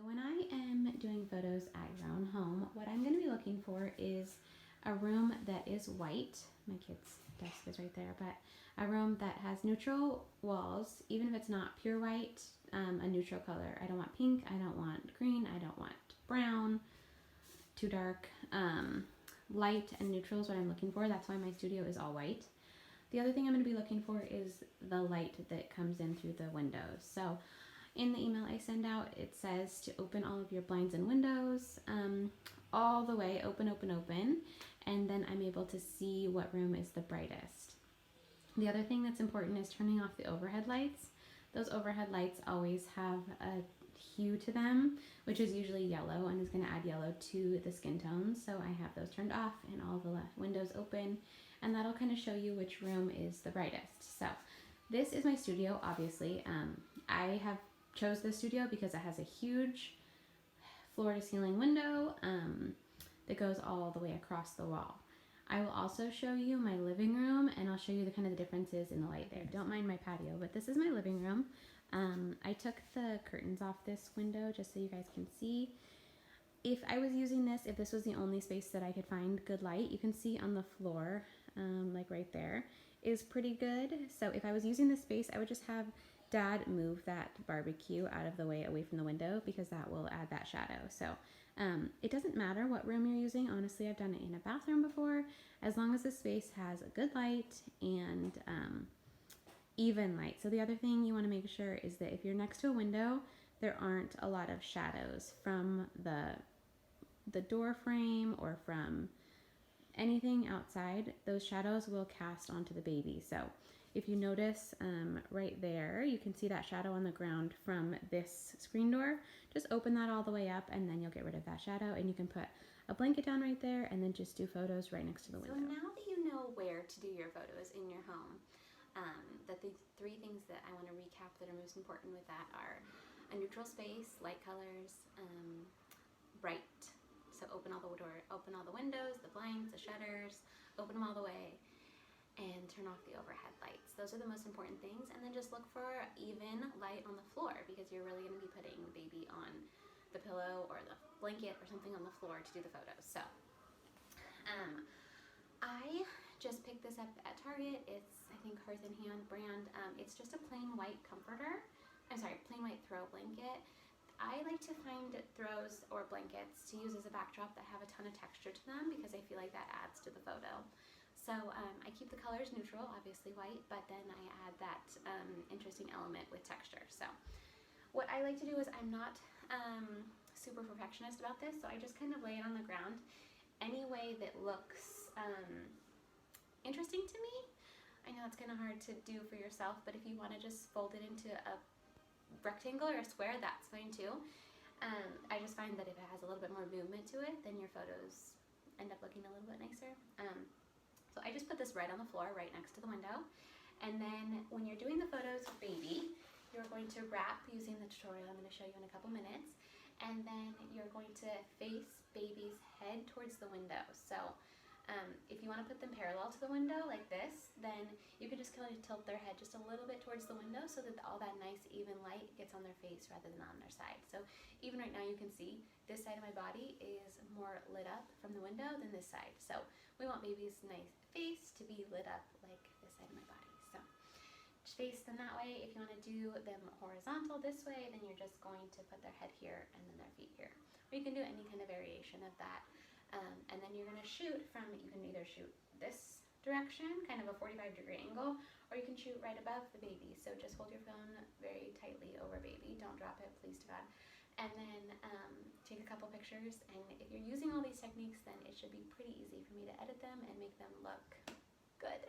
when I am doing photos at your own home, what I'm going to be looking for is a room that is white. My kid's desk is right there, but a room that has neutral walls, even if it's not pure white, a neutral color. I don't want pink, I don't want green, I don't want brown, too dark. Light and neutral is what I'm looking for. That's why my studio is all white. The other thing I'm going to be looking for is the light that comes in through the windows. So in the email I send out, it says to open all of your blinds and windows all the way, open, and then I'm able to see what room is the brightest. The other thing that's important is turning off the overhead lights. Those overhead lights always have a hue to them, which is usually yellow and is going to add yellow to the skin tones. So I have those turned off and all the windows open, and that'll kind of show you which room is the brightest. So this is my studio, obviously. I have chose this studio because it has a huge floor to ceiling window that goes all the way across the wall. I will also show you my living room, and I'll show you the kind of the differences in the light there. Don't mind my patio, but this is my living room. I took the curtains off this window just so you guys can see. If I was using this, if this was the only space that I could find good light, you can see on the floor, like right there, is pretty good. So if I was using this space, I would just have Dad move that barbecue out of the way away from the window because that will add that shadow. So it doesn't matter what room you're using. Honestly, I've done it in a bathroom before. As long as the space has a good light and even light. So the other thing you want to make sure is that if you're next to a window, there aren't a lot of shadows from the door frame or from anything outside. Those shadows will cast onto the baby. So if you notice right there, you can see that shadow on the ground from this screen door. Just open that all the way up and then you'll get rid of that shadow, and you can put a blanket down right there and then just do photos right next to the window. So now that you know where to do your photos in your home, the three things that I want to recap that are most important with that are a neutral space, light colors, bright. So open all the windows, the blinds, the shutters, open them all the way, and turn off the overhead lights. Those are the most important things. And then just look for even light on the floor, because you're really going to be putting the baby on the pillow or the blanket or something on the floor to do the photos. So I just picked this up at Target. It's, I think, Hearth & Hand brand. It's just a plain white plain white throw blanket. I like to find throws or blankets to use as a backdrop that have a ton of texture to them because I feel like that adds to the photo. So I keep the colors neutral, obviously white, but then I add that interesting element with texture. So what I like to do is, I'm not super perfectionist about this, so I just kind of lay it on the ground any way that looks interesting to me. I know it's kind of hard to do for yourself, but if you want to just fold it into a rectangle or a square, that's fine too. I just find that if it has a little bit more movement to it, then your photos end up looking a little bit nicer. So I just put this right on the floor, right next to the window. And then when you're doing the photos with baby, you're going to wrap using the tutorial I'm going to show you in a couple minutes. And then you're going to face baby's head towards the window. So if you want to put them parallel to the window like this, then you can just kind of tilt their head just a little bit towards the window so that all that nice even light gets on their face rather than on their side. So even right now you can see this side of my body is more lit up from the window than this side. So we want baby's nice face to be lit up like this side of my body. So just face them that way. If you want to do them horizontal this way, then you're just going to put their head here and then their feet here. Or you can do any kind of variation of that. And then you're going to shoot from, you can either shoot this direction, kind of a 45-degree angle, or you can shoot right above the baby. So just hold your phone very tightly over baby. Don't drop it, please to God. And then take a couple pictures. And if you're using all these techniques, then it should be pretty easy for me to edit them and make them look good.